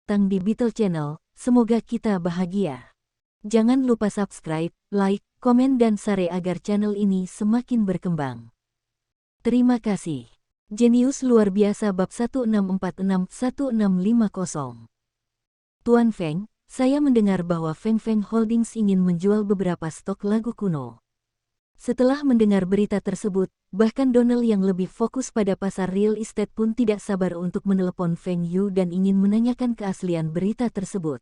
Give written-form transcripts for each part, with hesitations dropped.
datang di Beetle Channel, semoga kita bahagia. Jangan lupa subscribe, like, komen dan share agar channel ini semakin berkembang. Terima kasih. Jenius luar biasa bab 1646-1650. Tuan Feng, saya mendengar bahwa Feng Feng Holdings ingin menjual beberapa stok lagu kuno. Setelah mendengar berita tersebut, bahkan Donald yang lebih fokus pada pasar real estate pun tidak sabar untuk menelepon Feng Yu dan ingin menanyakan keaslian berita tersebut.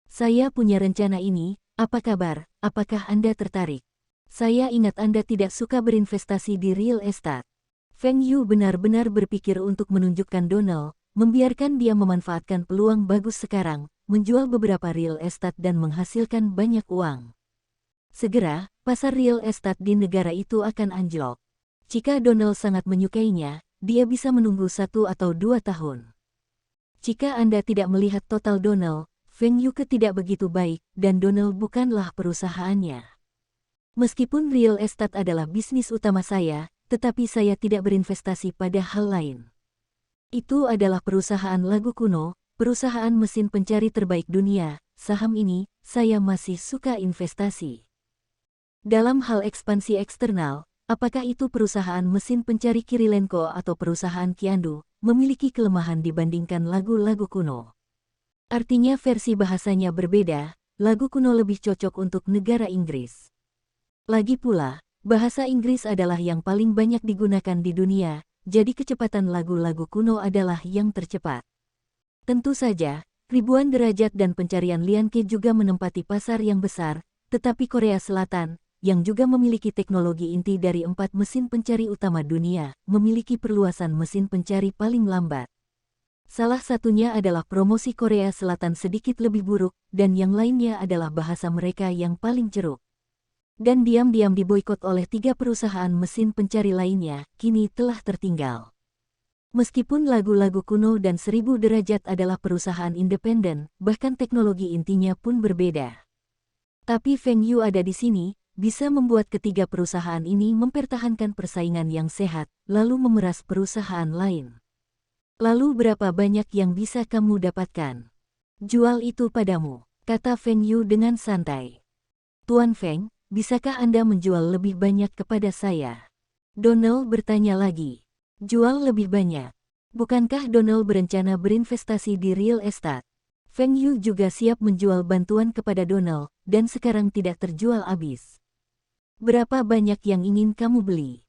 Saya punya rencana ini, apa kabar, apakah Anda tertarik? Saya ingat Anda tidak suka berinvestasi di real estate. Feng Yu benar-benar berpikir untuk menunjukkan Donald, membiarkan dia memanfaatkan peluang bagus sekarang, menjual beberapa real estate dan menghasilkan banyak uang. Segera, pasar real estate di negara itu akan anjlok. Jika Donald sangat menyukainya, dia bisa menunggu 1 atau 2 tahun. Jika Anda tidak melihat total Donald, Feng Yu tidak begitu baik, dan Donald bukanlah perusahaannya. Meskipun real estate adalah bisnis utama saya, tetapi saya tidak berinvestasi pada hal lain. Itu adalah perusahaan lagu kuno, perusahaan mesin pencari terbaik dunia, saham ini, saya masih suka investasi. Dalam hal ekspansi eksternal, apakah itu perusahaan mesin pencari Kirilenko atau perusahaan Kiandu, memiliki kelemahan dibandingkan lagu-lagu kuno. Artinya versi bahasanya berbeda, lagu kuno lebih cocok untuk negara Inggris. Lagi pula, bahasa Inggris adalah yang paling banyak digunakan di dunia, jadi kecepatan lagu-lagu kuno adalah yang tercepat. Tentu saja, ribuan derajat dan pencarian Lianke juga menempati pasar yang besar, tetapi Korea Selatan, yang juga memiliki teknologi inti dari 4 mesin pencari utama dunia, memiliki perluasan mesin pencari paling lambat. Salah satunya adalah promosi Korea Selatan sedikit lebih buruk, dan yang lainnya adalah bahasa mereka yang paling ceruk. Dan diam-diam diboikot oleh 3 perusahaan mesin pencari lainnya, kini telah tertinggal. Meskipun lagu-lagu kuno dan 1000 derajat adalah perusahaan independen, bahkan teknologi intinya pun berbeda. Tapi Feng Yu ada di sini, bisa membuat ketiga perusahaan ini mempertahankan persaingan yang sehat, lalu memeras perusahaan lain. Lalu berapa banyak yang bisa kamu dapatkan? Jual itu padamu, kata Feng Yu dengan santai. Tuan Feng, bisakah Anda menjual lebih banyak kepada saya? Donald bertanya lagi. Jual lebih banyak. Bukankah Donald berencana berinvestasi di real estate? Feng Yu juga siap menjual bantuan kepada Donald, dan sekarang tidak terjual habis. Berapa banyak yang ingin kamu beli?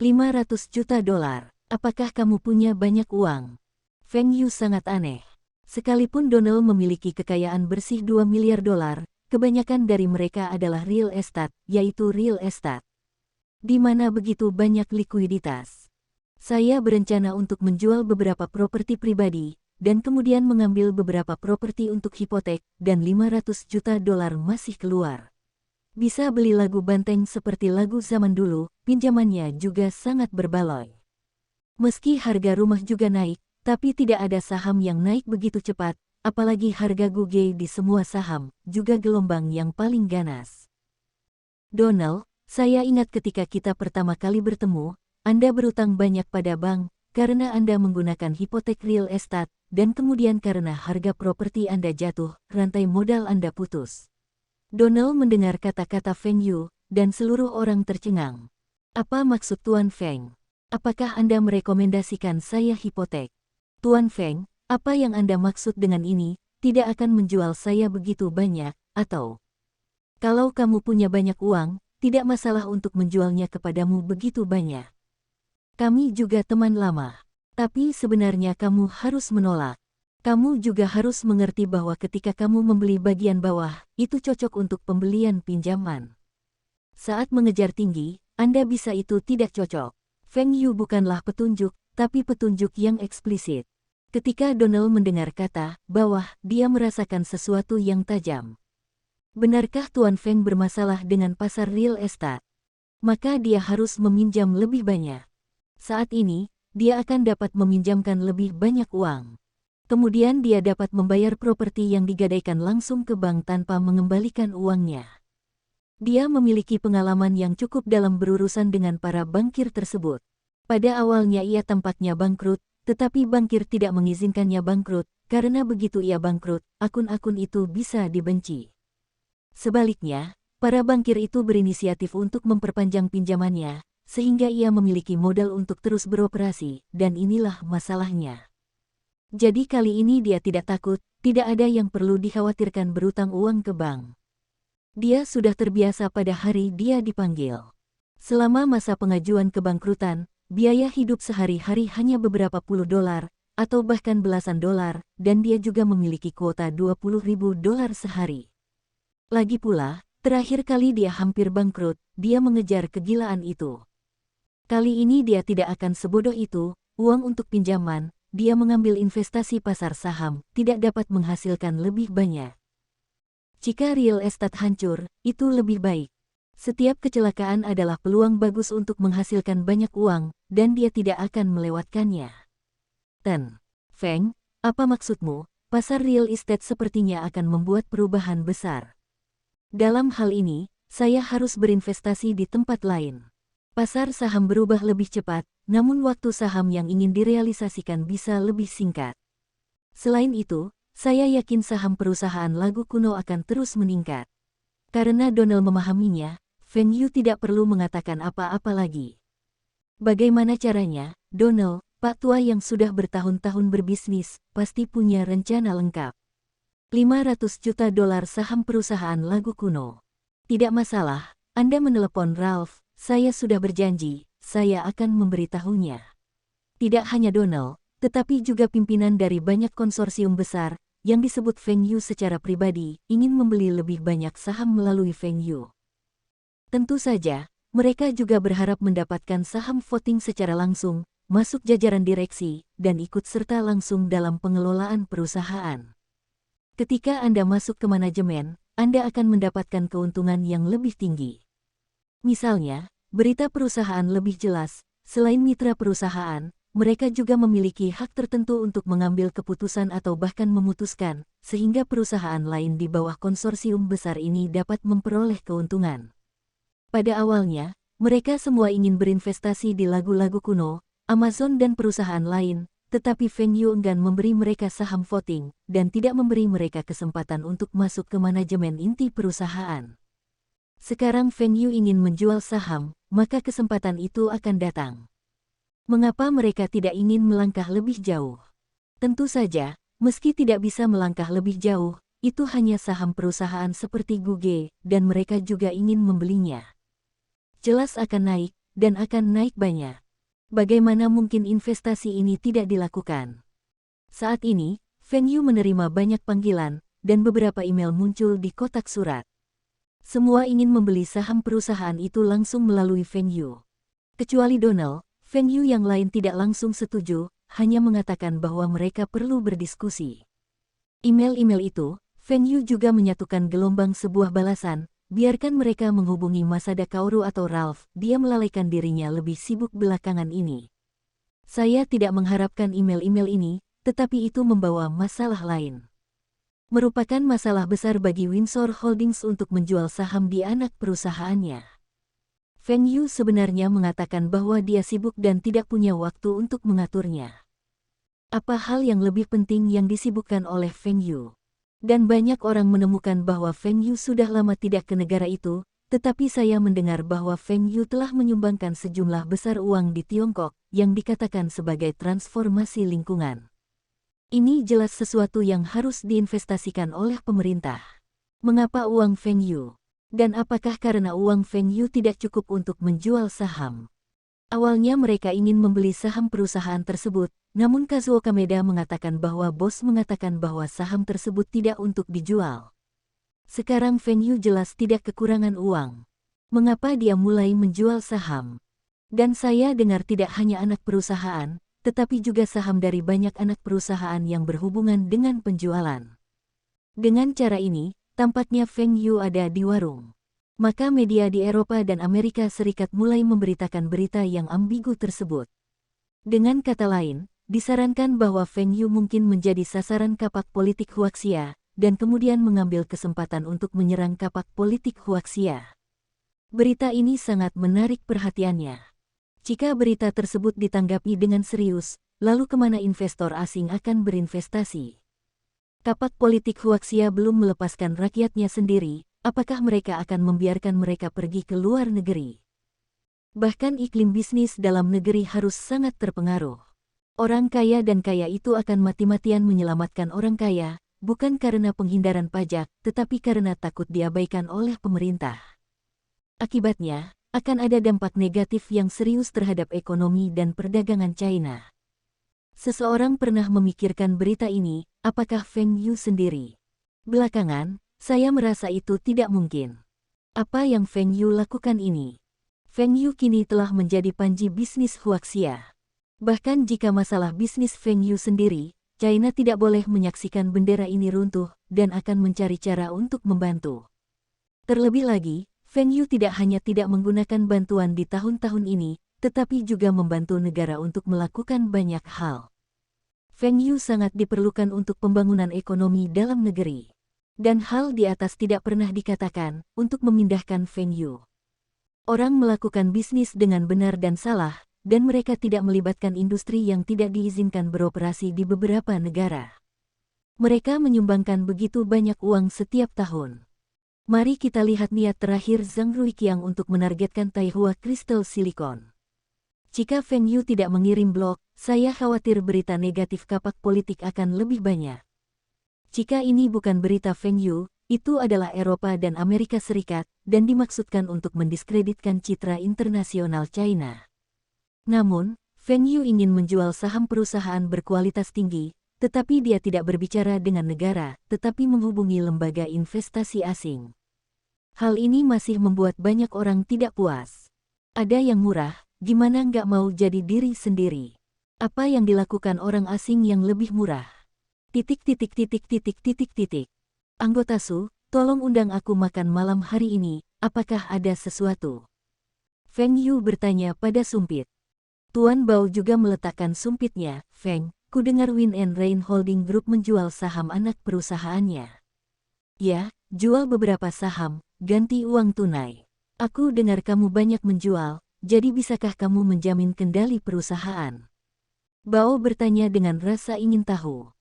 500 juta dolar. Apakah kamu punya banyak uang? Feng Yu sangat aneh. Sekalipun Donald memiliki kekayaan bersih 2 miliar dolar, kebanyakan dari mereka adalah real estate, yaitu real estate. Di mana begitu banyak likuiditas. Saya berencana untuk menjual beberapa properti pribadi, dan kemudian mengambil beberapa properti untuk hipotek, dan 500 juta dolar masih keluar. Bisa beli lagu banteng seperti lagu zaman dulu, pinjamannya juga sangat berbaloi. Meski harga rumah juga naik, tapi tidak ada saham yang naik begitu cepat, apalagi harga Guge di semua saham, juga gelombang yang paling ganas. Donald, saya ingat ketika kita pertama kali bertemu, Anda berutang banyak pada bank, karena Anda menggunakan hipotek real estate, dan kemudian karena harga properti Anda jatuh, rantai modal Anda putus. Donald mendengar kata-kata Feng Yu, dan seluruh orang tercengang. Apa maksud Tuan Feng? Apakah Anda merekomendasikan saya hipotek? Tuan Feng, apa yang Anda maksud dengan ini, tidak akan menjual saya begitu banyak, atau? Kalau kamu punya banyak uang, tidak masalah untuk menjualnya kepadamu begitu banyak. Kami juga teman lama. Tapi sebenarnya kamu harus menolak. Kamu juga harus mengerti bahwa ketika kamu membeli bagian bawah, itu cocok untuk pembelian pinjaman. Saat mengejar tinggi, Anda bisa itu tidak cocok. Feng Yu bukanlah petunjuk, tapi petunjuk yang eksplisit. Ketika Donald mendengar kata bawah, dia merasakan sesuatu yang tajam. Benarkah Tuan Feng bermasalah dengan pasar real estate? Maka dia harus meminjam lebih banyak. Saat ini, dia akan dapat meminjamkan lebih banyak uang. Kemudian dia dapat membayar properti yang digadaikan langsung ke bank tanpa mengembalikan uangnya. Dia memiliki pengalaman yang cukup dalam berurusan dengan para bankir tersebut. Pada awalnya ia tampaknya bangkrut, tetapi bankir tidak mengizinkannya bangkrut, karena begitu ia bangkrut, akun-akun itu bisa dibenci. Sebaliknya, para bankir itu berinisiatif untuk memperpanjang pinjamannya, sehingga ia memiliki modal untuk terus beroperasi, dan inilah masalahnya. Jadi kali ini dia tidak takut, tidak ada yang perlu dikhawatirkan berutang uang ke bank. Dia sudah terbiasa pada hari dia dipanggil. Selama masa pengajuan kebangkrutan, biaya hidup sehari-hari hanya beberapa puluh dolar, atau bahkan belasan dolar, dan dia juga memiliki kuota $20.000 sehari. Lagi pula, terakhir kali dia hampir bangkrut, dia mengejar kegilaan itu. Kali ini dia tidak akan sebodoh itu, uang untuk pinjaman, dia mengambil investasi pasar saham, tidak dapat menghasilkan lebih banyak. Jika real estate hancur, itu lebih baik. Setiap kecelakaan adalah peluang bagus untuk menghasilkan banyak uang, dan dia tidak akan melewatkannya. Feng, apa maksudmu? Pasar real estate sepertinya akan membuat perubahan besar. Dalam hal ini, saya harus berinvestasi di tempat lain. Pasar saham berubah lebih cepat, namun waktu saham yang ingin direalisasikan bisa lebih singkat. Selain itu, saya yakin saham perusahaan lagu kuno akan terus meningkat. Karena Donald memahaminya, Feng Yu tidak perlu mengatakan apa-apa lagi. Bagaimana caranya, Donald, Pak Tua yang sudah bertahun-tahun berbisnis, pasti punya rencana lengkap. $500 juta saham perusahaan lagu kuno. Tidak masalah, Anda menelepon Ralph, saya sudah berjanji, saya akan memberitahunya. Tidak hanya Donald, tetapi juga pimpinan dari banyak konsorsium besar, yang disebut Feng Yu secara pribadi, ingin membeli lebih banyak saham melalui Feng Yu. Tentu saja, mereka juga berharap mendapatkan saham voting secara langsung, masuk jajaran direksi, dan ikut serta langsung dalam pengelolaan perusahaan. Ketika Anda masuk ke manajemen, Anda akan mendapatkan keuntungan yang lebih tinggi. Misalnya, berita perusahaan lebih jelas, selain mitra perusahaan, mereka juga memiliki hak tertentu untuk mengambil keputusan atau bahkan memutuskan, sehingga perusahaan lain di bawah konsorsium besar ini dapat memperoleh keuntungan. Pada awalnya, mereka semua ingin berinvestasi di lagu-lagu kuno, Amazon dan perusahaan lain, tetapi Feng Yu enggan memberi mereka saham voting, dan tidak memberi mereka kesempatan untuk masuk ke manajemen inti perusahaan. Sekarang Feng Yu ingin menjual saham, maka kesempatan itu akan datang. Mengapa mereka tidak ingin melangkah lebih jauh? Tentu saja, meski tidak bisa melangkah lebih jauh, itu hanya saham perusahaan seperti Google, dan mereka juga ingin membelinya. Jelas akan naik, dan akan naik banyak. Bagaimana mungkin investasi ini tidak dilakukan? Saat ini, Feng Yu menerima banyak panggilan, dan beberapa email muncul di kotak surat. Semua ingin membeli saham perusahaan itu langsung melalui Feng Yu. Kecuali Donald, Feng Yu yang lain tidak langsung setuju, hanya mengatakan bahwa mereka perlu berdiskusi. Email-email itu, Feng Yu juga menyatukan gelombang sebuah balasan, biarkan mereka menghubungi Masada Kaoru atau Ralph, dia melalaikan dirinya lebih sibuk belakangan ini. Saya tidak mengharapkan email-email ini, tetapi itu membawa masalah lain. Merupakan masalah besar bagi Windsor Holdings untuk menjual saham di anak perusahaannya. Feng Yu sebenarnya mengatakan bahwa dia sibuk dan tidak punya waktu untuk mengaturnya. Apa hal yang lebih penting yang disibukkan oleh Feng Yu? Dan banyak orang menemukan bahwa Feng Yu sudah lama tidak ke negara itu, tetapi saya mendengar bahwa Feng Yu telah menyumbangkan sejumlah besar uang di Tiongkok, yang dikatakan sebagai transformasi lingkungan. Ini jelas sesuatu yang harus diinvestasikan oleh pemerintah. Mengapa uang Feng Yu? Dan apakah karena uang Feng Yu tidak cukup untuk menjual saham? Awalnya mereka ingin membeli saham perusahaan tersebut, namun Kazuo Kameda mengatakan bahwa bos mengatakan bahwa saham tersebut tidak untuk dijual. Sekarang Feng Yu jelas tidak kekurangan uang. Mengapa dia mulai menjual saham? Dan saya dengar tidak hanya anak perusahaan, tetapi juga saham dari banyak anak perusahaan yang berhubungan dengan penjualan. Dengan cara ini, tampaknya Feng Yu ada di warung. Maka media di Eropa dan Amerika Serikat mulai memberitakan berita yang ambigu tersebut. Dengan kata lain, disarankan bahwa Feng Yu mungkin menjadi sasaran kapak politik Huaxia, dan kemudian mengambil kesempatan untuk menyerang kapak politik Huaxia. Berita ini sangat menarik perhatiannya. Jika berita tersebut ditanggapi dengan serius, lalu kemana investor asing akan berinvestasi? Kapak politik Huaxia belum melepaskan rakyatnya sendiri, apakah mereka akan membiarkan mereka pergi ke luar negeri? Bahkan iklim bisnis dalam negeri harus sangat terpengaruh. Orang kaya dan kaya itu akan mati-matian menyelamatkan orang kaya, bukan karena penghindaran pajak, tetapi karena takut diabaikan oleh pemerintah. Akibatnya, akan ada dampak negatif yang serius terhadap ekonomi dan perdagangan China. Seseorang pernah memikirkan berita ini, apakah Feng Yu sendiri? Belakangan, saya merasa itu tidak mungkin. Apa yang Feng Yu lakukan ini? Feng Yu kini telah menjadi panji bisnis Huaxia. Bahkan jika masalah bisnis Feng Yu sendiri, China tidak boleh menyaksikan bendera ini runtuh dan akan mencari cara untuk membantu. Terlebih lagi, Feng Yu tidak hanya tidak menggunakan bantuan di tahun-tahun ini, tetapi juga membantu negara untuk melakukan banyak hal. Feng Yu sangat diperlukan untuk pembangunan ekonomi dalam negeri. Dan hal di atas tidak pernah dikatakan untuk memindahkan Feng Yu. Orang melakukan bisnis dengan benar dan salah, dan mereka tidak melibatkan industri yang tidak diizinkan beroperasi di beberapa negara. Mereka menyumbangkan begitu banyak uang setiap tahun. Mari kita lihat niat terakhir Zhang Ruiqiang untuk menargetkan Taihua Crystal Silicon. Jika Feng Yu tidak mengirim blok, saya khawatir berita negatif kapak politik akan lebih banyak. Jika ini bukan berita Feng Yu, itu adalah Eropa dan Amerika Serikat, dan dimaksudkan untuk mendiskreditkan citra internasional China. Namun, Feng Yu ingin menjual saham perusahaan berkualitas tinggi, tetapi dia tidak berbicara dengan negara, tetapi menghubungi lembaga investasi asing. Hal ini masih membuat banyak orang tidak puas. Ada yang murah, gimana nggak mau jadi diri sendiri? Apa yang dilakukan orang asing yang lebih murah? Titik. Anggota Su, tolong undang aku makan malam hari ini, apakah ada sesuatu? Feng Yu bertanya pada sumpit. Tuan Bao juga meletakkan sumpitnya. Feng, ku dengar Win and Rain Holding Group menjual saham anak perusahaannya. Ya, jual beberapa saham, ganti uang tunai. Aku dengar kamu banyak menjual, jadi bisakah kamu menjamin kendali perusahaan? Bao bertanya dengan rasa ingin tahu.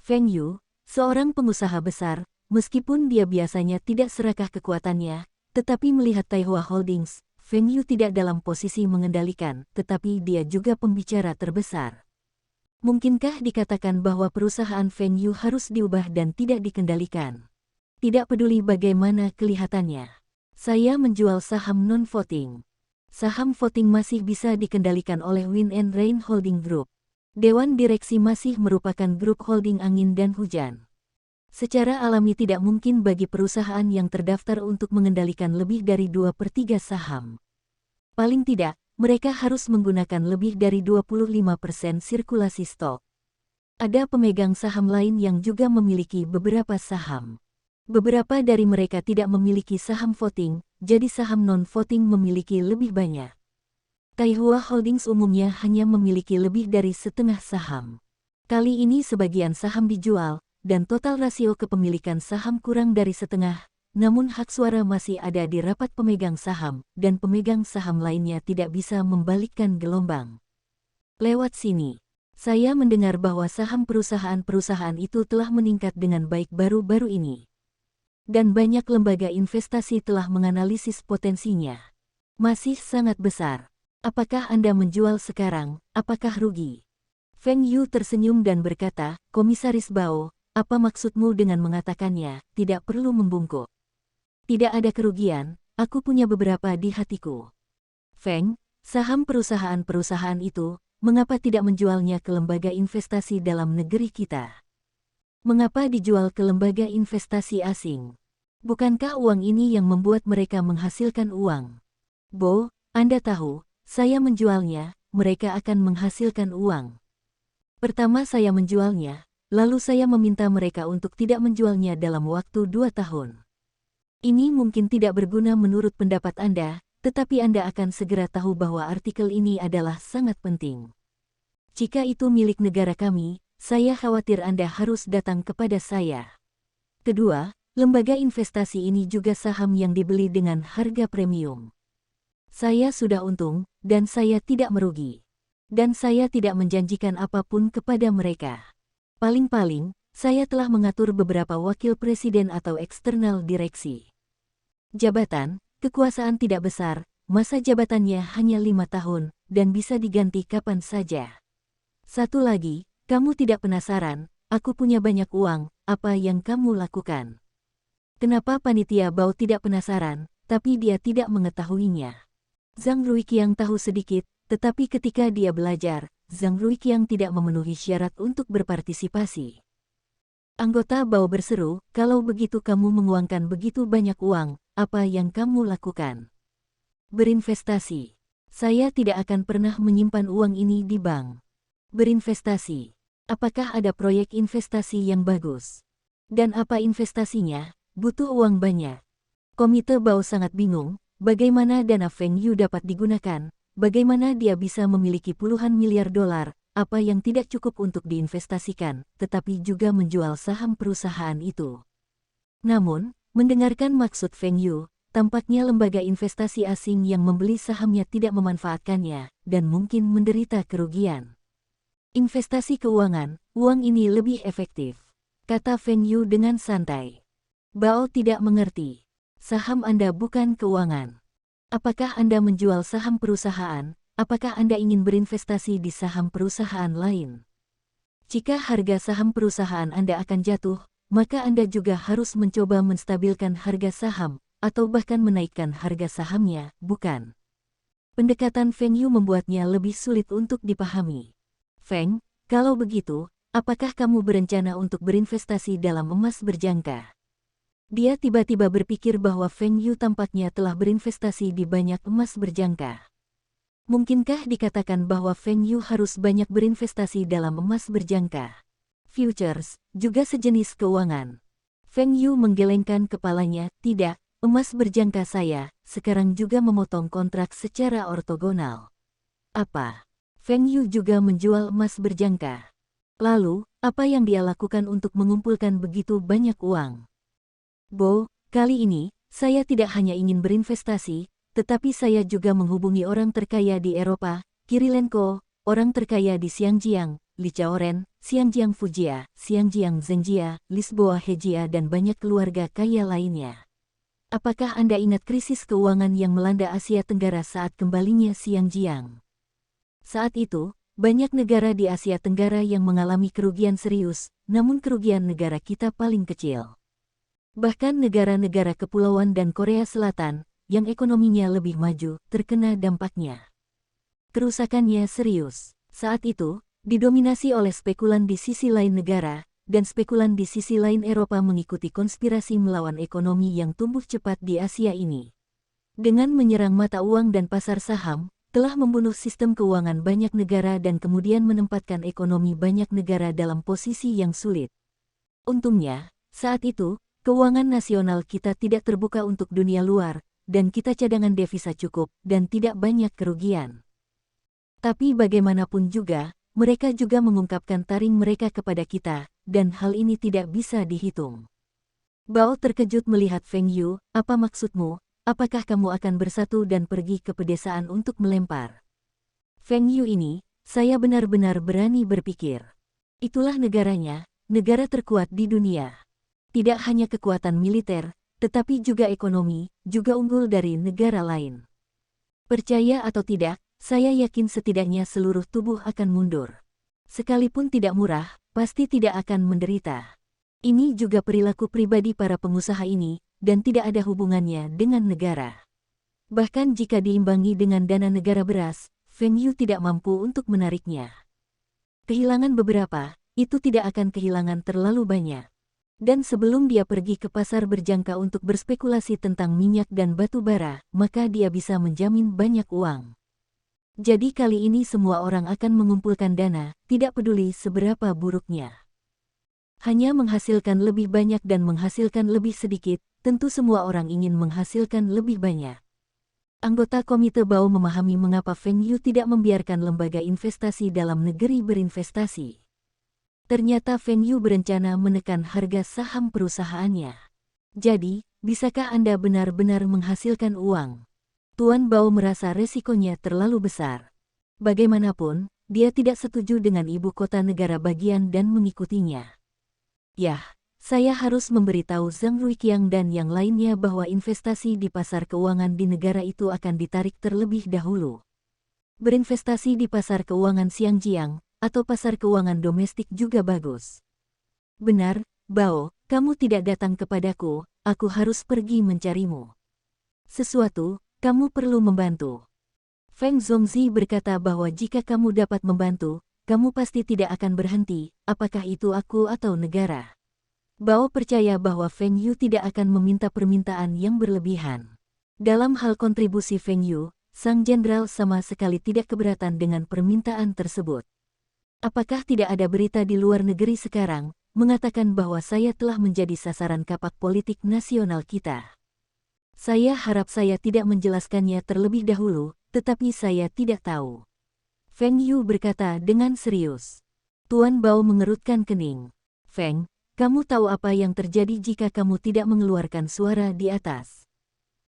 Feng Yu, seorang pengusaha besar, meskipun dia biasanya tidak serakah kekuatannya, tetapi melihat Taihua Holdings, Feng Yu tidak dalam posisi mengendalikan, tetapi dia juga pembicara terbesar. Mungkinkah dikatakan bahwa perusahaan Feng Yu harus diubah dan tidak dikendalikan? Tidak peduli bagaimana kelihatannya. Saya menjual saham non-voting. Saham voting masih bisa dikendalikan oleh Win and Rain Holding Group. Dewan Direksi masih merupakan grup holding angin dan hujan. Secara alami tidak mungkin bagi perusahaan yang terdaftar untuk mengendalikan lebih dari 2/3 saham. Paling tidak, mereka harus menggunakan lebih dari 25% sirkulasi stok. Ada pemegang saham lain yang juga memiliki beberapa saham. Beberapa dari mereka tidak memiliki saham voting, jadi saham non-voting memiliki lebih banyak. Taihua Holdings umumnya hanya memiliki lebih dari setengah saham. Kali ini sebagian saham dijual, dan total rasio kepemilikan saham kurang dari setengah, namun hak suara masih ada di rapat pemegang saham, dan pemegang saham lainnya tidak bisa membalikkan gelombang. Lewat sini, saya mendengar bahwa saham perusahaan-perusahaan itu telah meningkat dengan baik baru-baru ini. Dan banyak lembaga investasi telah menganalisis potensinya. Masih sangat besar. Apakah Anda menjual sekarang, apakah rugi? Feng Yu tersenyum dan berkata, Komisaris Bao, apa maksudmu dengan mengatakannya, tidak perlu membungkuk. Tidak ada kerugian, aku punya beberapa di hatiku. Feng, saham perusahaan-perusahaan itu, mengapa tidak menjualnya ke lembaga investasi dalam negeri kita? Mengapa dijual ke lembaga investasi asing? Bukankah uang ini yang membuat mereka menghasilkan uang? Bo, Anda tahu, saya menjualnya, mereka akan menghasilkan uang. Pertama saya menjualnya, lalu saya meminta mereka untuk tidak menjualnya dalam waktu 2 tahun. Ini mungkin tidak berguna menurut pendapat Anda, tetapi Anda akan segera tahu bahwa artikel ini adalah sangat penting. Jika itu milik negara kami, saya khawatir Anda harus datang kepada saya. Kedua, lembaga investasi ini juga saham yang dibeli dengan harga premium. Saya sudah untung, dan saya tidak merugi. Dan saya tidak menjanjikan apapun kepada mereka. Paling-paling, saya telah mengatur beberapa wakil presiden atau eksternal direksi. Jabatan, kekuasaan tidak besar, masa jabatannya hanya 5 tahun, dan bisa diganti kapan saja. Satu lagi, kamu tidak penasaran, aku punya banyak uang, apa yang kamu lakukan? Kenapa panitia Bao tidak penasaran, tapi dia tidak mengetahuinya? Zhang Ruiqiang tahu sedikit, tetapi ketika dia belajar, Zhang Ruiqiang tidak memenuhi syarat untuk berpartisipasi. Anggota Bao berseru, kalau begitu kamu menguangkan begitu banyak uang, apa yang kamu lakukan? Berinvestasi. Saya tidak akan pernah menyimpan uang ini di bank. Berinvestasi. Apakah ada proyek investasi yang bagus? Dan apa investasinya? Butuh uang banyak. Komite Bao sangat bingung, bagaimana dana Feng Yu dapat digunakan, bagaimana dia bisa memiliki puluhan miliar dolar, apa yang tidak cukup untuk diinvestasikan, tetapi juga menjual saham perusahaan itu. Namun, mendengarkan maksud Feng Yu, tampaknya lembaga investasi asing yang membeli sahamnya tidak memanfaatkannya, dan mungkin menderita kerugian. Investasi keuangan, uang ini lebih efektif, kata Feng Yu dengan santai. Bao tidak mengerti. Saham Anda bukan keuangan. Apakah Anda menjual saham perusahaan? Apakah Anda ingin berinvestasi di saham perusahaan lain? Jika harga saham perusahaan Anda akan jatuh, maka Anda juga harus mencoba menstabilkan harga saham, atau bahkan menaikkan harga sahamnya, bukan? Pendekatan Feng Yu membuatnya lebih sulit untuk dipahami. Feng, kalau begitu, apakah kamu berencana untuk berinvestasi dalam emas berjangka? Dia tiba-tiba berpikir bahwa Feng Yu tampaknya telah berinvestasi di banyak emas berjangka. Mungkinkah dikatakan bahwa Feng Yu harus banyak berinvestasi dalam emas berjangka? Futures, juga sejenis keuangan. Feng Yu menggelengkan kepalanya, tidak, emas berjangka saya, sekarang juga memotong kontrak secara ortogonal. Apa? Feng Yu juga menjual emas berjangka. Lalu, apa yang dia lakukan untuk mengumpulkan begitu banyak uang? Bo, kali ini, saya tidak hanya ingin berinvestasi, tetapi saya juga menghubungi orang terkaya di Eropa, Kirilenko, orang terkaya di Xiangjiang, Li Chaoren, Xiangjiang Fujia, Xiangjiang Zhengjia, Lisboa Hejia dan banyak keluarga kaya lainnya. Apakah Anda ingat krisis keuangan yang melanda Asia Tenggara saat kembalinya Xiangjiang? Saat itu, banyak negara di Asia Tenggara yang mengalami kerugian serius, namun kerugian negara kita paling kecil. Bahkan negara-negara kepulauan dan Korea Selatan, yang ekonominya lebih maju, terkena dampaknya. Kerusakannya serius. Saat itu, didominasi oleh spekulan di sisi lain negara, dan spekulan di sisi lain Eropa mengikuti konspirasi melawan ekonomi yang tumbuh cepat di Asia ini. Dengan menyerang mata uang dan pasar saham, telah membunuh sistem keuangan banyak negara dan kemudian menempatkan ekonomi banyak negara dalam posisi yang sulit. Untungnya, saat itu, keuangan nasional kita tidak terbuka untuk dunia luar, dan kita cadangan devisa cukup, dan tidak banyak kerugian. Tapi bagaimanapun juga, mereka juga mengungkapkan taring mereka kepada kita, dan hal ini tidak bisa dihitung. Bao terkejut melihat Feng Yu, apa maksudmu? Apakah kamu akan bersatu dan pergi ke pedesaan untuk melempar? Feng Yu ini, saya benar-benar berani berpikir. Itulah negaranya, negara terkuat di dunia. Tidak hanya kekuatan militer, tetapi juga ekonomi, juga unggul dari negara lain. Percaya atau tidak, saya yakin setidaknya seluruh tubuh akan mundur. Sekalipun tidak murah, pasti tidak akan menderita. Ini juga perilaku pribadi para pengusaha ini, dan tidak ada hubungannya dengan negara. Bahkan jika diimbangi dengan dana negara beras, Feng Yu tidak mampu untuk menariknya. Kehilangan beberapa, itu tidak akan kehilangan terlalu banyak. Dan sebelum dia pergi ke pasar berjangka untuk berspekulasi tentang minyak dan batu bara, maka dia bisa menjamin banyak uang. Jadi kali ini semua orang akan mengumpulkan dana, tidak peduli seberapa buruknya. Hanya menghasilkan lebih banyak dan menghasilkan lebih sedikit, tentu semua orang ingin menghasilkan lebih banyak. Anggota Komite Bao memahami mengapa Feng Yu tidak membiarkan lembaga investasi dalam negeri berinvestasi. Ternyata Feng Yu berencana menekan harga saham perusahaannya. Jadi, bisakah Anda benar-benar menghasilkan uang? Tuan Bao merasa resikonya terlalu besar. Bagaimanapun, dia tidak setuju dengan ibu kota negara bagian dan mengikutinya. Yah, saya harus memberitahu Zhang Ruiqiang dan yang lainnya bahwa investasi di pasar keuangan di negara itu akan ditarik terlebih dahulu. Berinvestasi di pasar keuangan Xinjiang atau pasar keuangan domestik juga bagus. Benar, Bao, kamu tidak datang kepadaku, aku harus pergi mencarimu. Sesuatu, kamu perlu membantu. Feng Zongzi berkata bahwa jika kamu dapat membantu, kamu pasti tidak akan berhenti, apakah itu aku atau negara. Bao percaya bahwa Feng Yu tidak akan meminta permintaan yang berlebihan. Dalam hal kontribusi Feng Yu, sang jenderal sama sekali tidak keberatan dengan permintaan tersebut. Apakah tidak ada berita di luar negeri sekarang, mengatakan bahwa saya telah menjadi sasaran kapak politik nasional kita? Saya harap saya tidak menjelaskannya terlebih dahulu, tetapi saya tidak tahu. Feng Yu berkata dengan serius. Tuan Bao mengerutkan kening. Feng, kamu tahu apa yang terjadi jika kamu tidak mengeluarkan suara di atas?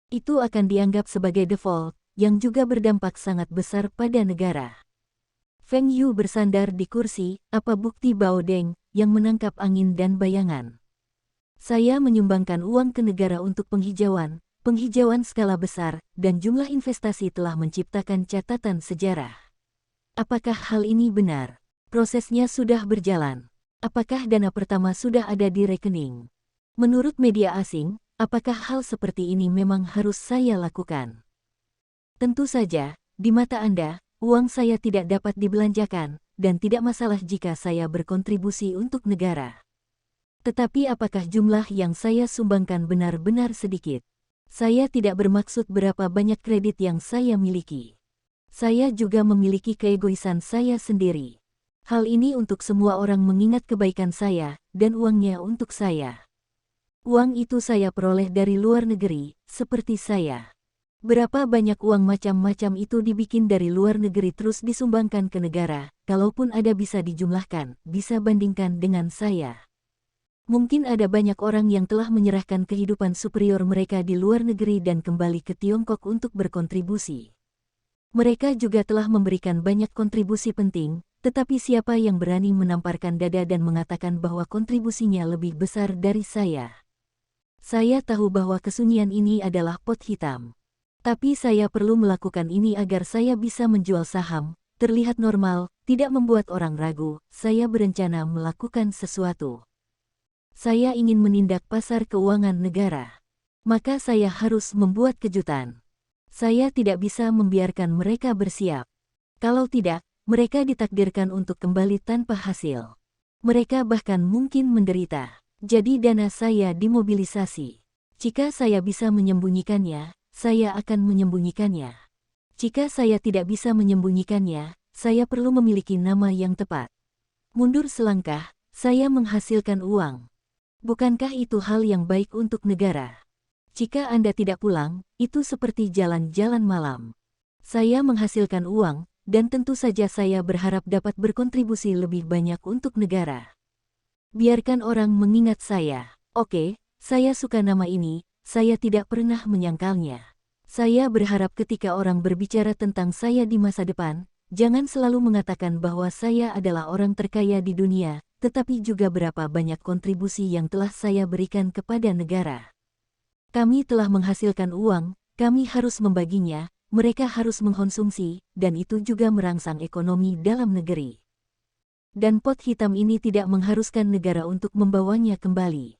Itu akan dianggap sebagai default, yang juga berdampak sangat besar pada negara. Feng Yu bersandar di kursi, apa bukti Bao Deng, yang menangkap angin dan bayangan? Saya menyumbangkan uang ke negara untuk penghijauan skala besar, dan jumlah investasi telah menciptakan catatan sejarah. Apakah hal ini benar? Prosesnya sudah berjalan. Apakah dana pertama sudah ada di rekening? Menurut media asing, apakah hal seperti ini memang harus saya lakukan? Tentu saja, di mata Anda, uang saya tidak dapat dibelanjakan, dan tidak masalah jika saya berkontribusi untuk negara. Tetapi apakah jumlah yang saya sumbangkan benar-benar sedikit? Saya tidak bermaksud berapa banyak kredit yang saya miliki. Saya juga memiliki keegoisan saya sendiri. Hal ini untuk semua orang mengingat kebaikan saya, dan uangnya untuk saya. Uang itu saya peroleh dari luar negeri, seperti saya. Berapa banyak uang macam-macam itu dibikin dari luar negeri terus disumbangkan ke negara, kalaupun ada bisa dijumlahkan, bisa bandingkan dengan saya. Mungkin ada banyak orang yang telah menyerahkan kehidupan superior mereka di luar negeri dan kembali ke Tiongkok untuk berkontribusi. Mereka juga telah memberikan banyak kontribusi penting, tetapi siapa yang berani menamparkan dada dan mengatakan bahwa kontribusinya lebih besar dari saya? Saya tahu bahwa kesunyian ini adalah pot hitam. Tapi saya perlu melakukan ini agar saya bisa menjual saham, terlihat normal, tidak membuat orang ragu, saya berencana melakukan sesuatu. Saya ingin menindak pasar keuangan negara. Maka saya harus membuat kejutan. Saya tidak bisa membiarkan mereka bersiap. Kalau tidak, mereka ditakdirkan untuk kembali tanpa hasil. Mereka bahkan mungkin menderita. Jadi dana saya dimobilisasi. Jika saya bisa menyembunyikannya, saya akan menyembunyikannya. Jika saya tidak bisa menyembunyikannya, saya perlu memiliki nama yang tepat. Mundur selangkah, saya menghasilkan uang. Bukankah itu hal yang baik untuk negara? Jika Anda tidak pulang, itu seperti jalan-jalan malam. Saya menghasilkan uang, dan tentu saja saya berharap dapat berkontribusi lebih banyak untuk negara. Biarkan orang mengingat saya. Oke, saya suka nama ini, saya tidak pernah menyangkalnya. Saya berharap ketika orang berbicara tentang saya di masa depan, jangan selalu mengatakan bahwa saya adalah orang terkaya di dunia, tetapi juga berapa banyak kontribusi yang telah saya berikan kepada negara. Kami telah menghasilkan uang, kami harus membaginya, mereka harus mengkonsumsi, dan itu juga merangsang ekonomi dalam negeri. Dan pot hitam ini tidak mengharuskan negara untuk membawanya kembali.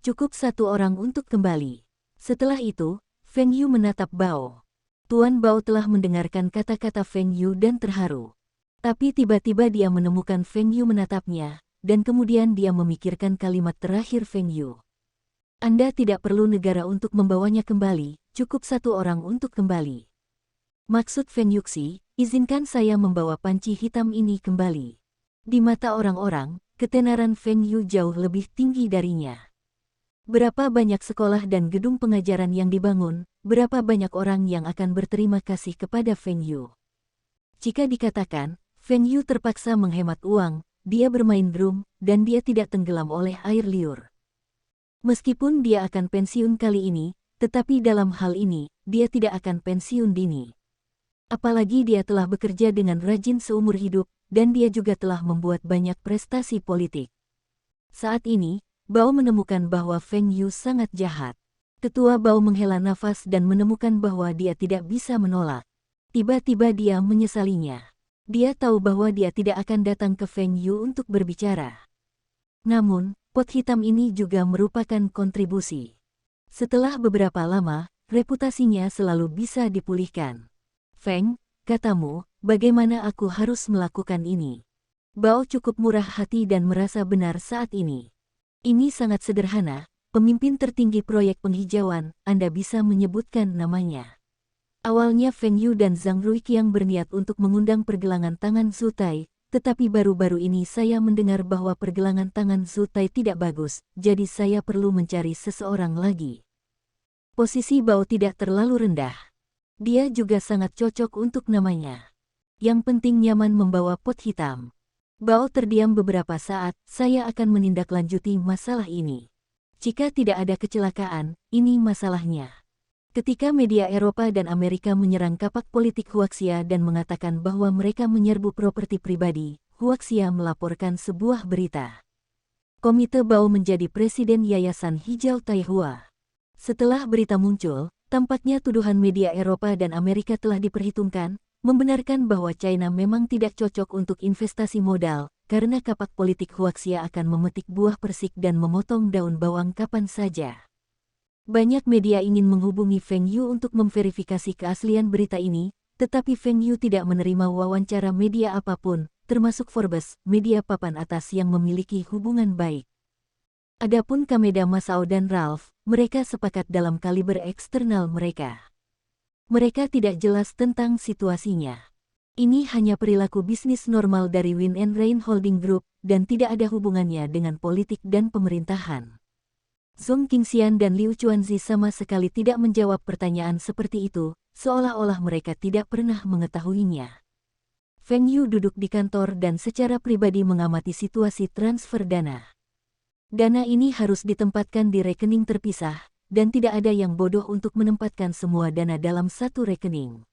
Cukup satu orang untuk kembali. Setelah itu, Feng Yu menatap Bao. Tuan Bao telah mendengarkan kata-kata Feng Yu dan terharu. Tapi tiba-tiba dia menemukan Feng Yu menatapnya, dan kemudian dia memikirkan kalimat terakhir Feng Yu. Anda tidak perlu negara untuk membawanya kembali, cukup satu orang untuk kembali. Maksud Feng Yuxi, izinkan saya membawa panci hitam ini kembali. Di mata orang-orang, ketenaran Feng Yu jauh lebih tinggi darinya. Berapa banyak sekolah dan gedung pengajaran yang dibangun, berapa banyak orang yang akan berterima kasih kepada Feng Yu. Jika dikatakan, Feng Yu terpaksa menghemat uang, dia bermain drum, dan dia tidak tenggelam oleh air liur. Meskipun dia akan pensiun kali ini, tetapi dalam hal ini, dia tidak akan pensiun dini. Apalagi dia telah bekerja dengan rajin seumur hidup, dan dia juga telah membuat banyak prestasi politik. Saat ini, Bao menemukan bahwa Feng Yu sangat jahat. Ketua Bao menghela nafas dan menemukan bahwa dia tidak bisa menolak. Tiba-tiba dia menyesalinya. Dia tahu bahwa dia tidak akan datang ke Feng Yu untuk berbicara. Namun, pot hitam ini juga merupakan kontribusi. Setelah beberapa lama, reputasinya selalu bisa dipulihkan. Feng, katamu, bagaimana aku harus melakukan ini? Bao cukup murah hati dan merasa benar saat ini. Ini sangat sederhana, pemimpin tertinggi proyek penghijauan, Anda bisa menyebutkan namanya. Awalnya Feng Yu dan Zhang Ruiqiang berniat untuk mengundang pergelangan tangan Zhu Tai, tetapi baru-baru ini saya mendengar bahwa pergelangan tangan Zhu Tai tidak bagus, jadi saya perlu mencari seseorang lagi. Posisi Bao tidak terlalu rendah. Dia juga sangat cocok untuk namanya. Yang penting nyaman membawa pot hitam. Bao terdiam beberapa saat, saya akan menindaklanjuti masalah ini. Jika tidak ada kecelakaan, ini masalahnya. Ketika media Eropa dan Amerika menyerang kapak politik Huaxia dan mengatakan bahwa mereka menyerbu properti pribadi, Huaxia melaporkan sebuah berita. Komite Bao menjadi presiden Yayasan Hijau Taihua. Setelah berita muncul, tampaknya tuduhan media Eropa dan Amerika telah diperhitungkan, membenarkan bahwa China memang tidak cocok untuk investasi modal, karena kapak politik Huaxia akan memetik buah persik dan memotong daun bawang kapan saja. Banyak media ingin menghubungi Feng Yu untuk memverifikasi keaslian berita ini, tetapi Feng Yu tidak menerima wawancara media apapun, termasuk Forbes, media papan atas yang memiliki hubungan baik. Adapun Kameda Masao dan Ralph, mereka sepakat dalam kaliber eksternal mereka. Mereka tidak jelas tentang situasinya. Ini hanya perilaku bisnis normal dari Win and Rain Holding Group, dan tidak ada hubungannya dengan politik dan pemerintahan. Zhong Qingxian dan Liu Chuanzi sama sekali tidak menjawab pertanyaan seperti itu, seolah-olah mereka tidak pernah mengetahuinya. Feng Yu duduk di kantor dan secara pribadi mengamati situasi transfer dana. Dana ini harus ditempatkan di rekening terpisah, dan tidak ada yang bodoh untuk menempatkan semua dana dalam satu rekening.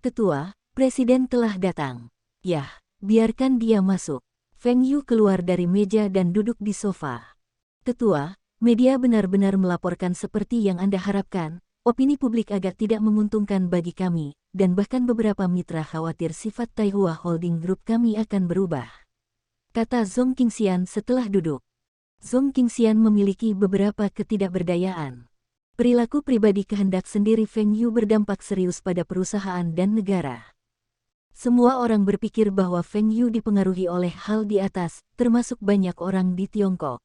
Ketua, Presiden telah datang. Yah, biarkan dia masuk. Feng Yu keluar dari meja dan duduk di sofa. Ketua, media benar-benar melaporkan seperti yang Anda harapkan. Opini publik agak tidak menguntungkan bagi kami, dan bahkan beberapa mitra khawatir sifat Taihua Holding Group kami akan berubah. Kata Zhong Qingxian setelah duduk. Zhong Qingxian memiliki beberapa ketidakberdayaan. Perilaku pribadi kehendak sendiri Feng Yu berdampak serius pada perusahaan dan negara. Semua orang berpikir bahwa Feng Yu dipengaruhi oleh hal di atas, termasuk banyak orang di Tiongkok.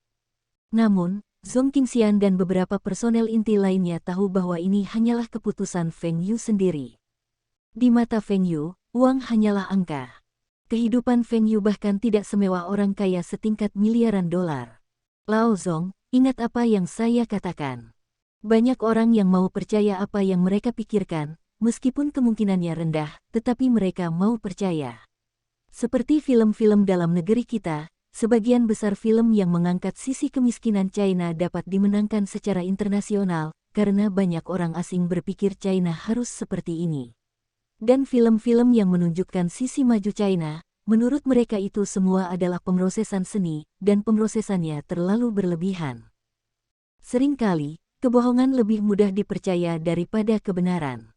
Namun, Zhong Qingxian dan beberapa personel inti lainnya tahu bahwa ini hanyalah keputusan Feng Yu sendiri. Di mata Feng Yu, uang hanyalah angka. Kehidupan Feng Yu bahkan tidak semewah orang kaya setingkat miliaran dolar. Lao Zong, ingat apa yang saya katakan. Banyak orang yang mau percaya apa yang mereka pikirkan, meskipun kemungkinannya rendah, tetapi mereka mau percaya. Seperti film-film dalam negeri kita, sebagian besar film yang mengangkat sisi kemiskinan China dapat dimenangkan secara internasional, karena banyak orang asing berpikir China harus seperti ini. Dan film-film yang menunjukkan sisi maju China, menurut mereka itu semua adalah pemrosesan seni, dan pemrosesannya terlalu berlebihan. Seringkali, kebohongan lebih mudah dipercaya daripada kebenaran.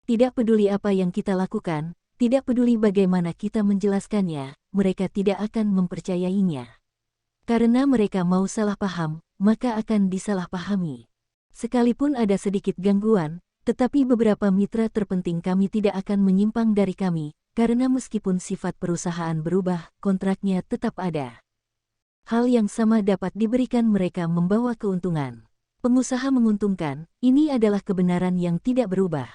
Tidak peduli apa yang kita lakukan, tidak peduli bagaimana kita menjelaskannya, mereka tidak akan mempercayainya. Karena mereka mau salah paham, maka akan disalahpahami. Sekalipun ada sedikit gangguan, tetapi beberapa mitra terpenting kami tidak akan menyimpang dari kami, karena meskipun sifat perusahaan berubah, kontraknya tetap ada. Hal yang sama dapat diberikan mereka membawa keuntungan. Pengusaha menguntungkan, ini adalah kebenaran yang tidak berubah.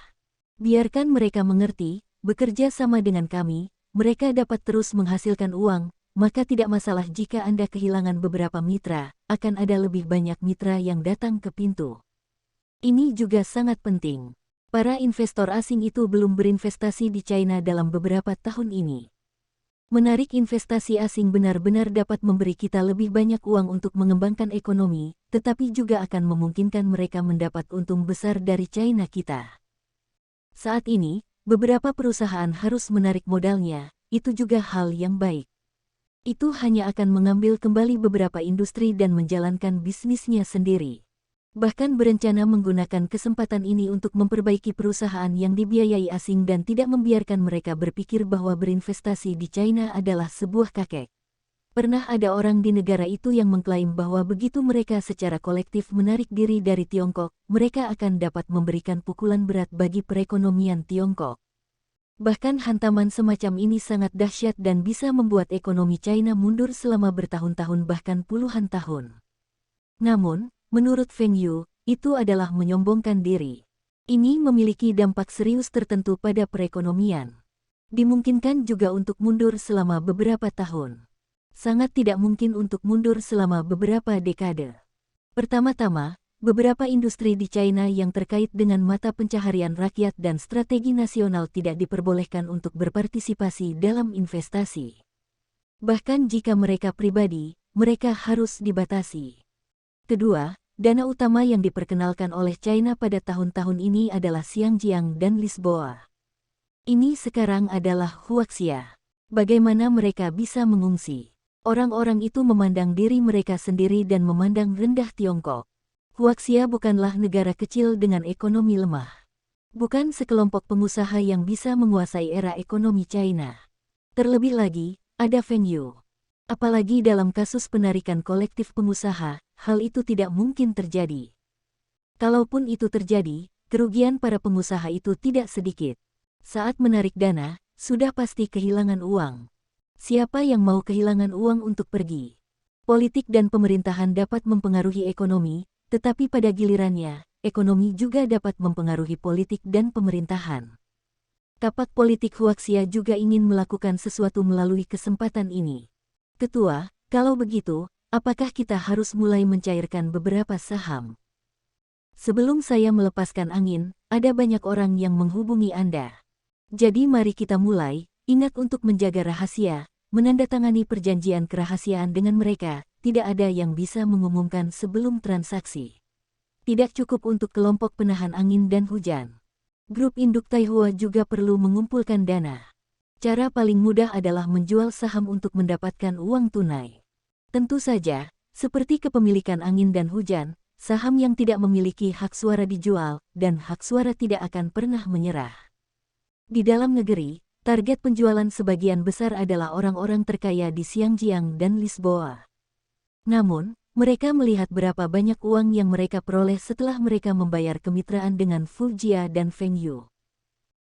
Biarkan mereka mengerti, bekerja sama dengan kami, mereka dapat terus menghasilkan uang, maka tidak masalah jika Anda kehilangan beberapa mitra, akan ada lebih banyak mitra yang datang ke pintu. Ini juga sangat penting. Para investor asing itu belum berinvestasi di China dalam beberapa tahun ini. Menarik investasi asing benar-benar dapat memberi kita lebih banyak uang untuk mengembangkan ekonomi, tetapi juga akan memungkinkan mereka mendapat untung besar dari China kita. Saat ini, beberapa perusahaan harus menarik modalnya, itu juga hal yang baik. Itu hanya akan mengambil kembali beberapa industri dan menjalankan bisnisnya sendiri. Bahkan berencana menggunakan kesempatan ini untuk memperbaiki perusahaan yang dibiayai asing dan tidak membiarkan mereka berpikir bahwa berinvestasi di China adalah sebuah kakek. Pernah ada orang di negara itu yang mengklaim bahwa begitu mereka secara kolektif menarik diri dari Tiongkok, mereka akan dapat memberikan pukulan berat bagi perekonomian Tiongkok. Bahkan hantaman semacam ini sangat dahsyat dan bisa membuat ekonomi China mundur selama bertahun-tahun bahkan puluhan tahun. Namun, menurut Feng Yu, itu adalah menyombongkan diri. Ini memiliki dampak serius tertentu pada perekonomian. Dimungkinkan juga untuk mundur selama beberapa tahun. Sangat tidak mungkin untuk mundur selama beberapa dekade. Pertama-tama, beberapa industri di China yang terkait dengan mata pencaharian rakyat dan strategi nasional tidak diperbolehkan untuk berpartisipasi dalam investasi. Bahkan jika mereka pribadi, mereka harus dibatasi. Kedua, dana utama yang diperkenalkan oleh China pada tahun-tahun ini adalah Xinjiang dan Lisboa. Ini sekarang adalah Huaxia. Bagaimana mereka bisa mengungsi? Orang-orang itu memandang diri mereka sendiri dan memandang rendah Tiongkok. Huaxia bukanlah negara kecil dengan ekonomi lemah. Bukan sekelompok pengusaha yang bisa menguasai era ekonomi China. Terlebih lagi, ada Feng Yu. Apalagi dalam kasus penarikan kolektif pengusaha, hal itu tidak mungkin terjadi. Kalaupun itu terjadi, kerugian para pengusaha itu tidak sedikit. Saat menarik dana, sudah pasti kehilangan uang. Siapa yang mau kehilangan uang untuk pergi? Politik dan pemerintahan dapat mempengaruhi ekonomi, tetapi pada gilirannya, ekonomi juga dapat mempengaruhi politik dan pemerintahan. Kapak politik Huaxia juga ingin melakukan sesuatu melalui kesempatan ini. Ketua, kalau begitu, apakah kita harus mulai mencairkan beberapa saham? Sebelum saya melepaskan angin, ada banyak orang yang menghubungi Anda. Jadi mari kita mulai, ingat untuk menjaga rahasia, menandatangani perjanjian kerahasiaan dengan mereka. Tidak ada yang bisa mengumumkan sebelum transaksi. Tidak cukup untuk kelompok penahan angin dan hujan. Grup induk Taihua juga perlu mengumpulkan dana. Cara paling mudah adalah menjual saham untuk mendapatkan uang tunai. Tentu saja, seperti kepemilikan angin dan hujan, saham yang tidak memiliki hak suara dijual, dan hak suara tidak akan pernah menyerah. Di dalam negeri, target penjualan sebagian besar adalah orang-orang terkaya di Xinjiang dan Lisboa. Namun, mereka melihat berapa banyak uang yang mereka peroleh setelah mereka membayar kemitraan dengan Fu Jia dan Feng Yu.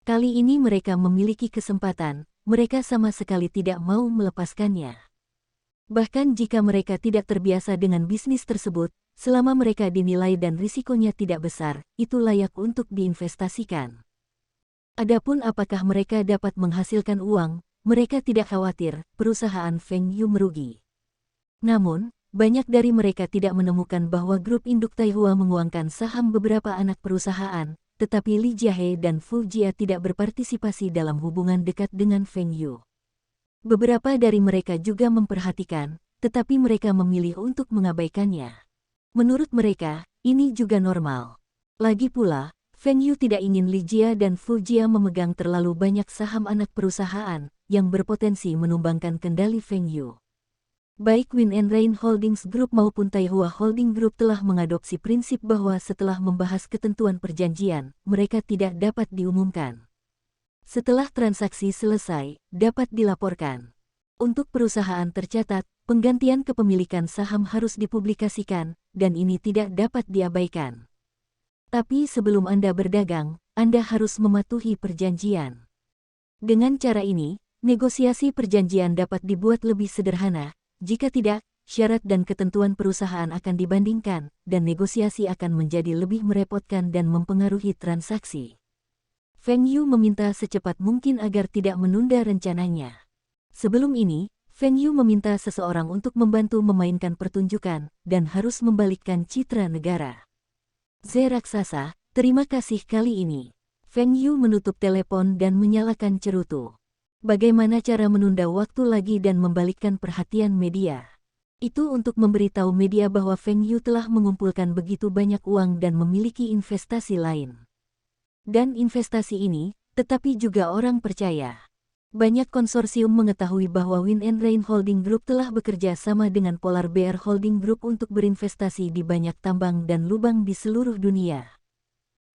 Kali ini mereka memiliki kesempatan, mereka sama sekali tidak mau melepaskannya. Bahkan jika mereka tidak terbiasa dengan bisnis tersebut, selama mereka dinilai dan risikonya tidak besar, itu layak untuk diinvestasikan. Adapun apakah mereka dapat menghasilkan uang, mereka tidak khawatir perusahaan Feng Yu merugi. Namun, banyak dari mereka tidak menemukan bahwa grup induk Taihua menguangkan saham beberapa anak perusahaan, tetapi Li Jiahe dan Fu Jia tidak berpartisipasi dalam hubungan dekat dengan Feng Yu. Beberapa dari mereka juga memperhatikan, tetapi mereka memilih untuk mengabaikannya. Menurut mereka, ini juga normal. Lagi pula, Feng Yu tidak ingin Li Jia dan Fu Jia memegang terlalu banyak saham anak perusahaan, yang berpotensi menumbangkan kendali Feng Yu. Baik Win and Rain Holdings Group maupun Taihua Holding Group telah mengadopsi prinsip bahwa setelah membahas ketentuan perjanjian, mereka tidak dapat diumumkan. Setelah transaksi selesai, dapat dilaporkan. Untuk perusahaan tercatat, penggantian kepemilikan saham harus dipublikasikan, dan ini tidak dapat diabaikan. Tapi sebelum Anda berdagang, Anda harus mematuhi perjanjian. Dengan cara ini, negosiasi perjanjian dapat dibuat lebih sederhana. Jika tidak, syarat dan ketentuan perusahaan akan dibandingkan, dan negosiasi akan menjadi lebih merepotkan dan mempengaruhi transaksi. Feng Yu meminta secepat mungkin agar tidak menunda rencananya. Sebelum ini, Feng Yu meminta seseorang untuk membantu memainkan pertunjukan, dan harus membalikkan citra negara. Z raksasa, terima kasih kali ini. Feng Yu menutup telepon dan menyalakan cerutu. Bagaimana cara menunda waktu lagi dan membalikkan perhatian media? Itu untuk memberitahu media bahwa Feng Yu telah mengumpulkan begitu banyak uang dan memiliki investasi lain. Dan investasi ini, tetapi juga orang percaya. Banyak konsorsium mengetahui bahwa Wind and Rain Holding Group telah bekerja sama dengan Polar Bear Holding Group untuk berinvestasi di banyak tambang dan lubang di seluruh dunia.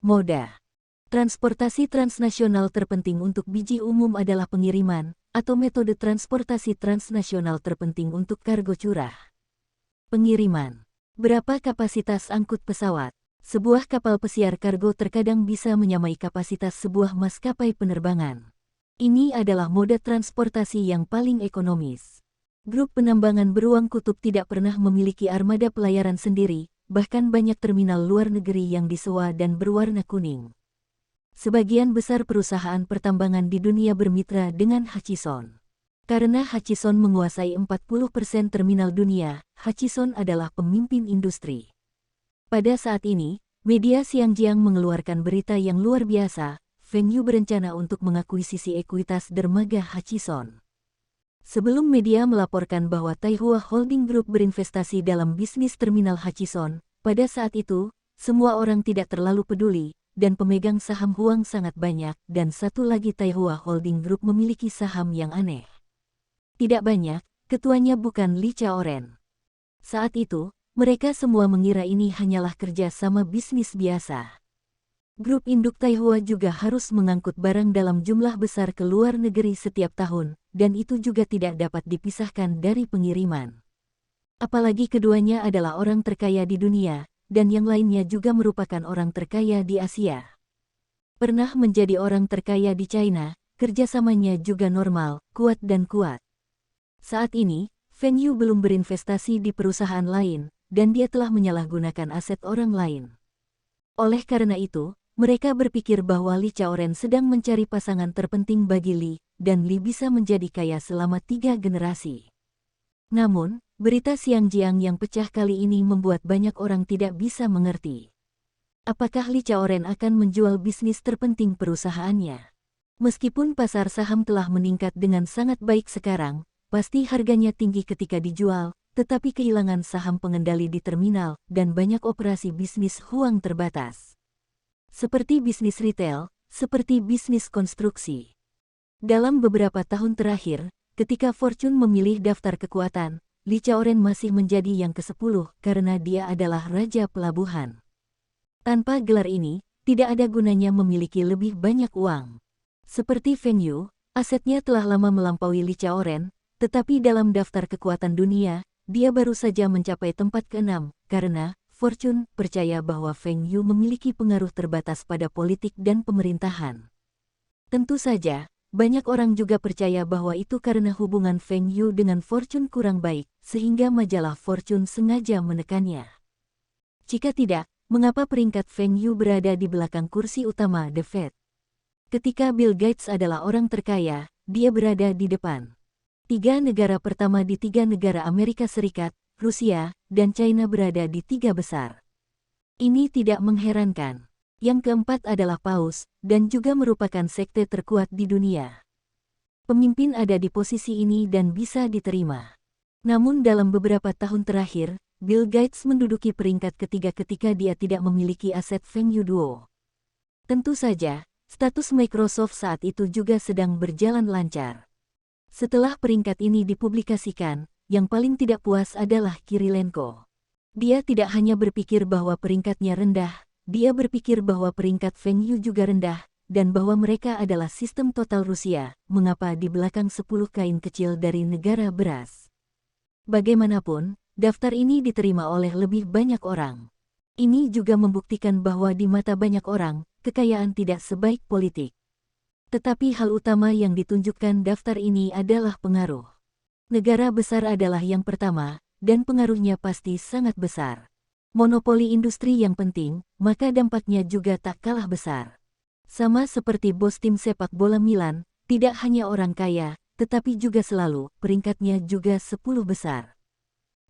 Moda. Transportasi transnasional terpenting untuk biji umum adalah pengiriman, atau metode transportasi transnasional terpenting untuk kargo curah. Pengiriman. Berapa kapasitas angkut pesawat? Sebuah kapal pesiar kargo terkadang bisa menyamai kapasitas sebuah maskapai penerbangan. Ini adalah moda transportasi yang paling ekonomis. Grup penambangan beruang kutub tidak pernah memiliki armada pelayaran sendiri, bahkan banyak terminal luar negeri yang disewa dan berwarna kuning. Sebagian besar perusahaan pertambangan di dunia bermitra dengan Hutchison. Karena Hutchison menguasai 40% terminal dunia, Hutchison adalah pemimpin industri. Pada saat ini, media Xinjiang mengeluarkan berita yang luar biasa. Feng Yu berencana untuk mengakuisisi ekuitas dermaga Hutchison. Sebelum media melaporkan bahwa Taihua Holding Group berinvestasi dalam bisnis terminal Hutchison, pada saat itu, semua orang tidak terlalu peduli, dan pemegang saham Huang sangat banyak, dan satu lagi Taihua Holding Group memiliki saham yang aneh. Tidak banyak, ketuanya bukan Li Chaoren. Saat itu, mereka semua mengira ini hanyalah kerja sama bisnis biasa. Grup induk Taihua juga harus mengangkut barang dalam jumlah besar ke luar negeri setiap tahun, dan itu juga tidak dapat dipisahkan dari pengiriman. Apalagi keduanya adalah orang terkaya di dunia, dan yang lainnya juga merupakan orang terkaya di Asia. Pernah menjadi orang terkaya di China, kerjasamanya juga normal, kuat dan kuat. Saat ini, Feng Yu belum berinvestasi di perusahaan lain, dan dia telah menyalahgunakan aset orang lain. Oleh karena itu, mereka berpikir bahwa Li Chaoren sedang mencari pasangan terpenting bagi Li, dan Li bisa menjadi kaya selama 3 generasi. Namun, berita Xinjiang yang pecah kali ini membuat banyak orang tidak bisa mengerti. Apakah Li Chaoren akan menjual bisnis terpenting perusahaannya? Meskipun pasar saham telah meningkat dengan sangat baik sekarang, pasti harganya tinggi ketika dijual, tetapi kehilangan saham pengendali di terminal, dan banyak operasi bisnis Huang terbatas. Seperti bisnis retail, seperti bisnis konstruksi. Dalam beberapa tahun terakhir, ketika Fortune memilih daftar kekuatan, Li Chaoren masih menjadi yang ke-10 karena dia adalah raja pelabuhan. Tanpa gelar ini, tidak ada gunanya memiliki lebih banyak uang. Seperti Feng Yu, asetnya telah lama melampaui Li Chaoren, tetapi dalam daftar kekuatan dunia, dia baru saja mencapai tempat ke-6, karena Fortune percaya bahwa Feng Yu memiliki pengaruh terbatas pada politik dan pemerintahan. Tentu saja, banyak orang juga percaya bahwa itu karena hubungan Feng Yu dengan Fortune kurang baik, sehingga majalah Fortune sengaja menekannya. Jika tidak, mengapa peringkat Feng Yu berada di belakang kursi utama The Fed? Ketika Bill Gates adalah orang terkaya, dia berada di depan. 3 negara pertama di 3 negara Amerika Serikat, Rusia, dan China berada di 3 besar. Ini tidak mengherankan. Yang keempat adalah Paus, dan juga merupakan sekte terkuat di dunia. Pemimpin ada di posisi ini dan bisa diterima. Namun dalam beberapa tahun terakhir, Bill Gates menduduki peringkat ketiga ketika dia tidak memiliki aset Feng Yu Duo. Tentu saja, status Microsoft saat itu juga sedang berjalan lancar. Setelah peringkat ini dipublikasikan, yang paling tidak puas adalah Kirilenko. Dia tidak hanya berpikir bahwa peringkatnya rendah, dia berpikir bahwa peringkat Feng Yu juga rendah, dan bahwa mereka adalah sistem total Rusia, mengapa di belakang 10 kain kecil dari negara beras. Bagaimanapun, daftar ini diterima oleh lebih banyak orang. Ini juga membuktikan bahwa di mata banyak orang, kekayaan tidak sebaik politik. Tetapi hal utama yang ditunjukkan daftar ini adalah pengaruh. Negara besar adalah yang pertama, dan pengaruhnya pasti sangat besar. Monopoli industri yang penting, maka dampaknya juga tak kalah besar. Sama seperti bos tim sepak bola Milan, tidak hanya orang kaya, tetapi juga selalu, peringkatnya juga 10 besar.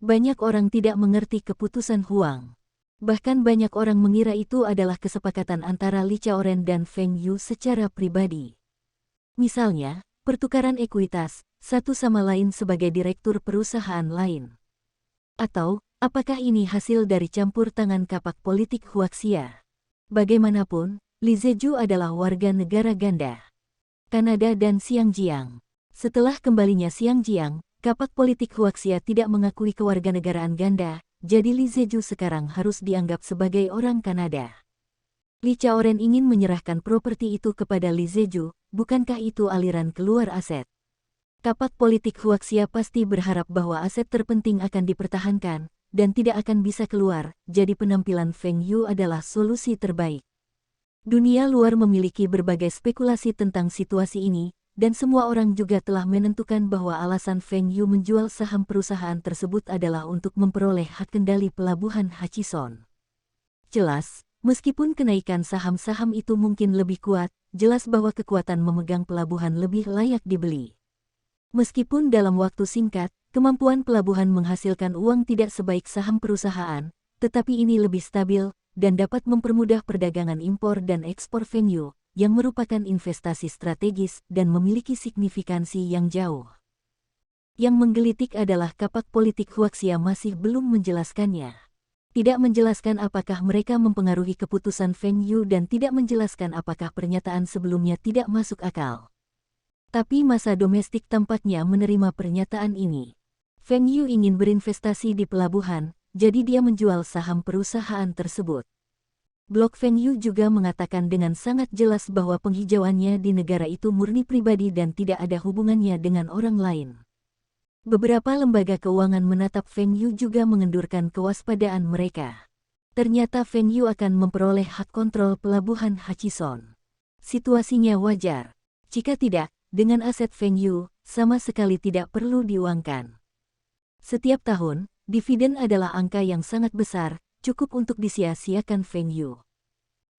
Banyak orang tidak mengerti keputusan Huang. Bahkan banyak orang mengira itu adalah kesepakatan antara Li Chaoren dan Feng Yu secara pribadi. Misalnya, pertukaran ekuitas, satu sama lain sebagai direktur perusahaan lain. Atau, apakah ini hasil dari campur tangan kapak politik Huaxia? Bagaimanapun, Li Zheju adalah warga negara ganda. Kanada dan Xinjiang. Setelah kembalinya Xinjiang, kapak politik Huaxia tidak mengakui kewarganegaraan ganda, jadi Li Zheju sekarang harus dianggap sebagai orang Kanada. Li Chaoren ingin menyerahkan properti itu kepada Li Zheju, bukankah itu aliran keluar aset? Kapak politik Huaxia pasti berharap bahwa aset terpenting akan dipertahankan, dan tidak akan bisa keluar, jadi penampilan Feng Yu adalah solusi terbaik. Dunia luar memiliki berbagai spekulasi tentang situasi ini, dan semua orang juga telah menentukan bahwa alasan Feng Yu menjual saham perusahaan tersebut adalah untuk memperoleh hak kendali pelabuhan Hachison. Jelas, meskipun kenaikan saham-saham itu mungkin lebih kuat, jelas bahwa kekuatan memegang pelabuhan lebih layak dibeli. Meskipun dalam waktu singkat, kemampuan pelabuhan menghasilkan uang tidak sebaik saham perusahaan, tetapi ini lebih stabil, dan dapat mempermudah perdagangan impor dan ekspor Feng Yu, yang merupakan investasi strategis dan memiliki signifikansi yang jauh. Yang menggelitik adalah kapak politik Huaxia masih belum menjelaskannya. Tidak menjelaskan apakah mereka mempengaruhi keputusan Feng Yu dan tidak menjelaskan apakah pernyataan sebelumnya tidak masuk akal. Tapi masa domestik tampaknya menerima pernyataan ini. Feng Yu ingin berinvestasi di pelabuhan, jadi dia menjual saham perusahaan tersebut. Blog Feng Yu juga mengatakan dengan sangat jelas bahwa penghijauannya di negara itu murni pribadi dan tidak ada hubungannya dengan orang lain. Beberapa lembaga keuangan menatap Feng Yu juga mengendurkan kewaspadaan mereka. Ternyata Feng Yu akan memperoleh hak kontrol pelabuhan Hachison. Situasinya wajar. Jika tidak, dengan aset Feng Yu, sama sekali tidak perlu diuangkan. Setiap tahun, dividen adalah angka yang sangat besar, cukup untuk disia-siakan Feng Yu.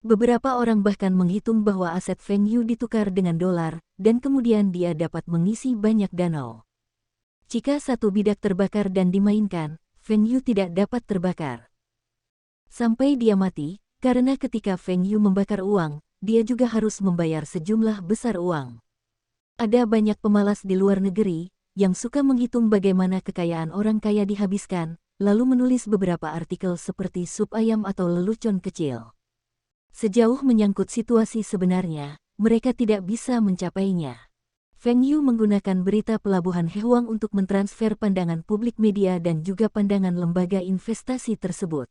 Beberapa orang bahkan menghitung bahwa aset Feng Yu ditukar dengan dolar, dan kemudian dia dapat mengisi banyak danau. Jika satu bidak terbakar dan dimainkan, Feng Yu tidak dapat terbakar. Sampai dia mati, karena ketika Feng Yu membakar uang, dia juga harus membayar sejumlah besar uang. Ada banyak pemalas di luar negeri, yang suka menghitung bagaimana kekayaan orang kaya dihabiskan, lalu menulis beberapa artikel seperti sup ayam atau lelucon kecil. Sejauh menyangkut situasi sebenarnya, mereka tidak bisa mencapainya. Feng Yu menggunakan berita pelabuhan Hehuang untuk mentransfer pandangan publik media dan juga pandangan lembaga investasi tersebut.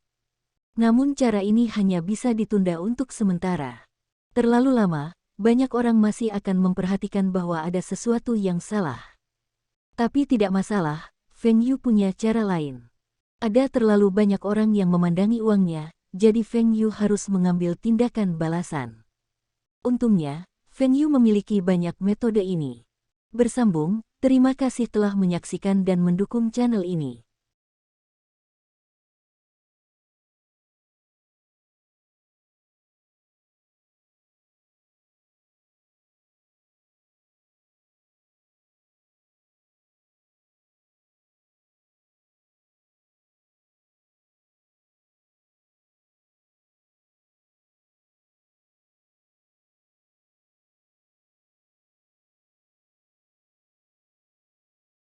Namun cara ini hanya bisa ditunda untuk sementara. Terlalu lama, banyak orang masih akan memperhatikan bahwa ada sesuatu yang salah. Tapi tidak masalah, Feng Yu punya cara lain. Ada terlalu banyak orang yang memandangi uangnya, jadi Feng Yu harus mengambil tindakan balasan. Untungnya, Feng Yu memiliki banyak metode ini. Bersambung, terima kasih telah menyaksikan dan mendukung channel ini.